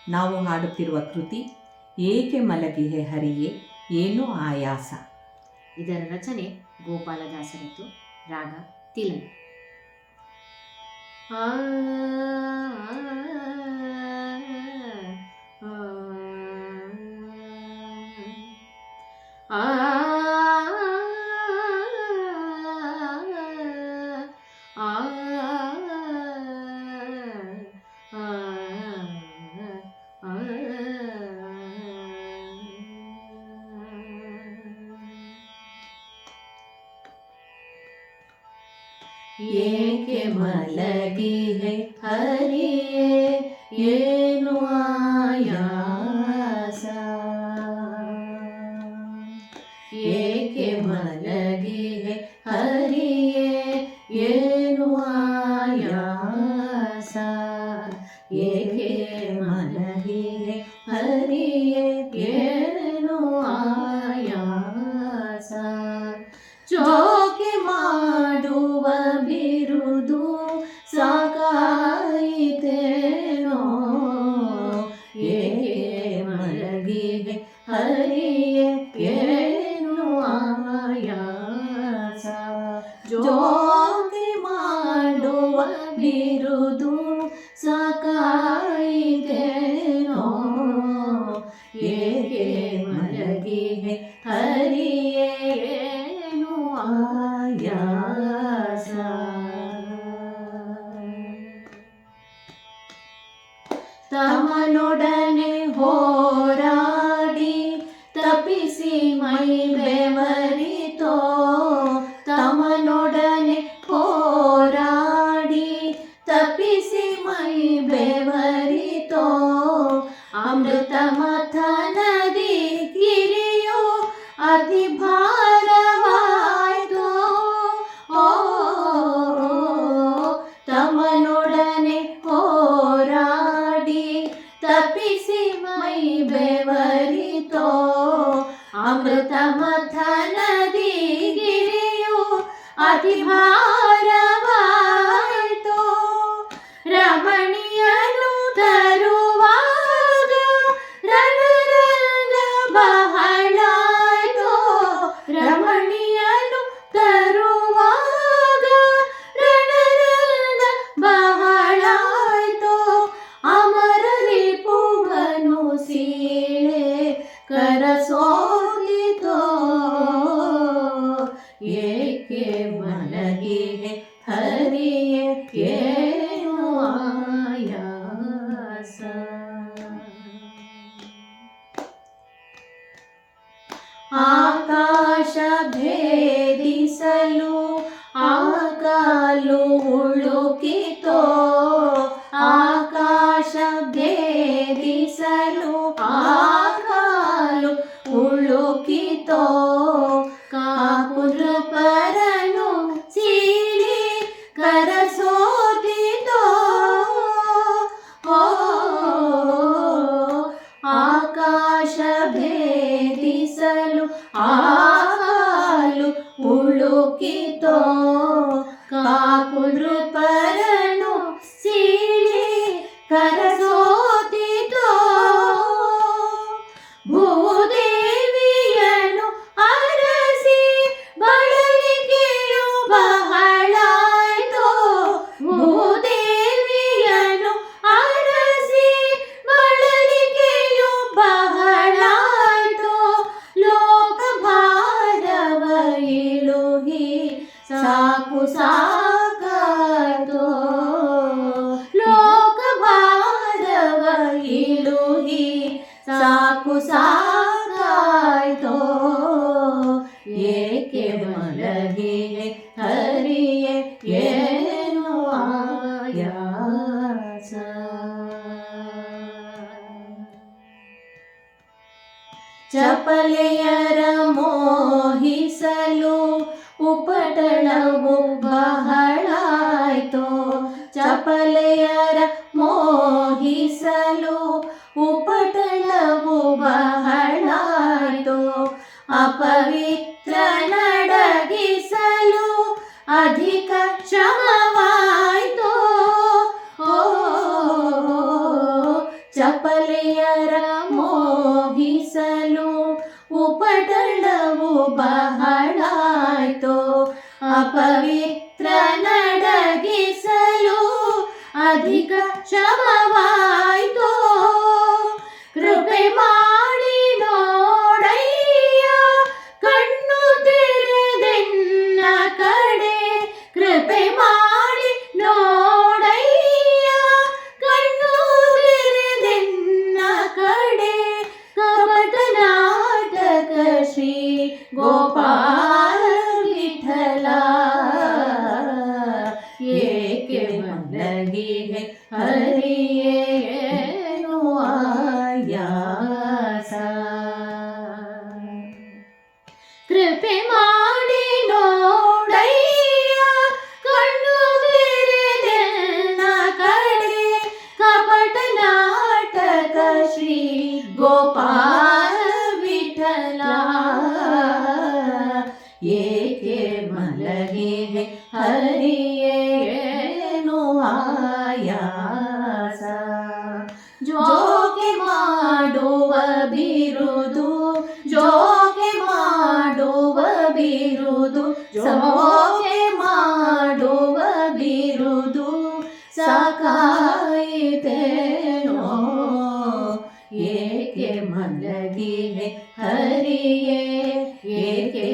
ನಾವು ಹಾಡುತ್ತಿರುವ ಕೃತಿ ಏಕೆ ಮಲಗಿಹೆ ಹರಿಯೇ ಏನೋ ಆಯಾಸ. ಇದರ ರಚನೆ ಗೋಪಾಲದಾಸರದ್ದು. ರಾಗ ತಿಲಕ್. ಏಕೆ ಮಲಗಿಹೆ ಹರಿಯೇ ಏನು ಆಯಾಸ. ಏಕೆ ಮಲಗಿಹೆ ಹರಿಯೇ ಏನು ಆಯಾಸ. ಏಕೆ ಮಲಗಿಹೆ ಹರಿಯೇ ಏನು ಆಯಾಸ. ಜೋಕೆ ಮಾಡುವ ಬಿರುದು ಸಾಕಾಯಿತೇನೋ. ಏಕೆ ಮಲಗಿಹೆ ಹರಿಯೇ ಏನು ಆಯಾಸ. ಜೋಕೆ ಮಾಡುವ ಬಿರುದು ಸಾಕಾಯಿತೇನೋ. ಏಕೆ ಮಲಗಿಹೆ ಹರಿಯೇ ಏನು ಆಯಾಸ. ತಮನೊಡನೆ ಹೋರಾಡಿ ತಪ್ಪಿಸಿ ಮೈ ಬೆವರಿತೋ. ತಮನೊಡನೆ ಹೋರಾಡಿ ತಪ್ಪಿಸಿ ಮೈ ಬೆವರಿತೋ. ಅಮೃತ ಮಥನದಿ ಗಿರಿಯು ಅತಿ ಭಾರವಾಯ್ತೋ. ತಮನೊಡನೆ ಹೋರಾಡಿ ತಪ್ಪಿಸಿ ಮೈ ಬೆವರಿತೋ. ಅಮೃತ ಮಥನದಿ ಗಿರಿಯು ಅತಿ ಭಾರವಾಯ್ತೋ. ರಮಣಿಯನು ತರುವಾಗ ರಣರಂಗ ಬಹಳಾಯ್ತೋ. ರಮಣಿಯನು ತರುವಾಗ ರಣರಂಗ ಬಹಳಾಯ್ತೋ. ಅಮರ ರಿಪುವನು ಸೀಳೆ ಕರಸೋಲಿತೋ. ಏಕೆ ಮಲಗಿಹೆ ಹರಿಯೇ ಏನು ಆಯಾಸ. ಆಕಾಶ ಭೇದಿಸಲು ಆಕಾಲು ಉಳುಕಿತೋ. ಆಕಾಶ ಭೇದಿಸಲು ಆಕಾಲು ಉಳುಕಿತೋ. ಕಾಕುನೃಪರನು ಸೀಳಿ ಕರಸೋದಿತೋ. ಆಕಾಶ ಭೇದಿಸಲು ಆಕಾಲು ಉಳುಕಿತೋ. ಕಾಕುನೃಪರನು ಸೀಳಿ ಕರಸೋದಿತೋ. ಭೂದೇವಿಯನು ಅರಸಿ ಬಳಲಿಕೆಯು ಬಹಳಾಯ್ತೋ. ಭೂದೇವಿಯನು ಅರಸಿ ಬಳಲಿಕೆಯು ಬಹಳಾಯ್ತೋ. ಲೋಕ ಭಾರವ ಇಳುಹಿ ಸಾಕು ಸಾಕಾಯ್ತೋ. ಲೋಕ ಭಾರವ ಇಳುಹಿ ಸಾಕು ಸಾಕಾಯ್ತೋ. ಏಕೆ ಮಲಗಿಹೆ ಹರಿಯೇ ಏನು ಆಯಾಸ. ಚಪಲೆಯರ ಮೋಹಿಸಲು ಉಪಟಳವು ಬಹಳಾಯ್ತೋ. ಚಪಲೆಯರ ಮೋಹಿಸಲು ಉಪಟಳವು ಬಹಳಾಯ್ತೋ. ಅಪವಿತ್ರ ನಡಗಿಸಲು ಅಧಿಕ ಶ್ರಮವಾಯ್ತೋ. ಚಪಲ ಒಲೆಯರ ಮೋಗಿಸಲು ಉಪಟಳವು ಬಹಳಾಯ್ತೋ ಅಪವಿತ್ರ ನಡಗಿಸಲು ಅಧಿಕ ಶ್ರಮವಾಯ್ತೋ ಕೃಪೆ ಮಾಡಿ ನೋಡಯ್ಯ ಕಣ್ಣು ತೆರೆದೆನ್ನ ಕಡೆ ಕೃಪೆ ಮಾಡಿ ನೋಡಯ್ಯ ಕಣ್ಣು ತೆರೆದೆನ್ನ ಕಡೆ ಕಪಟ ನಾಟಕ ಶ್ರೀ ಗೋಪಾಲ ವಿಠಲ ಏಕೆ ಮಲಗಿಹೆ ಹರಿಯೇನು ಆಯಾಸ ಕೃಪೆ ಮಾಡಿ ನೋಡಯ್ಯ ಕಣ್ಣು ತೆರೆದೆನ್ನ ಕಡೆ ಕಪಟ ನಾಟಕ ಶ್ರೀ ಗೋಪಾಲ ವಿಠಲ ಏಕೆ ಮಲಗಿಹೆ ಹರಿಯೇನು ಆಯಾಸ ಜೋಕೆ ಮಾಡುವ ಬಿರುದು ಜೋಕೆ ಮಾಡುವ ಬಿರುದು ಜೋಕೆ ಮಾಡುವ ಬಿರುದು ಸಾಕಾಯಿತೇನೋ ಏಕೆ ಮಲಗಿಹೆ ಹರಿಯೇ ಏಕೆ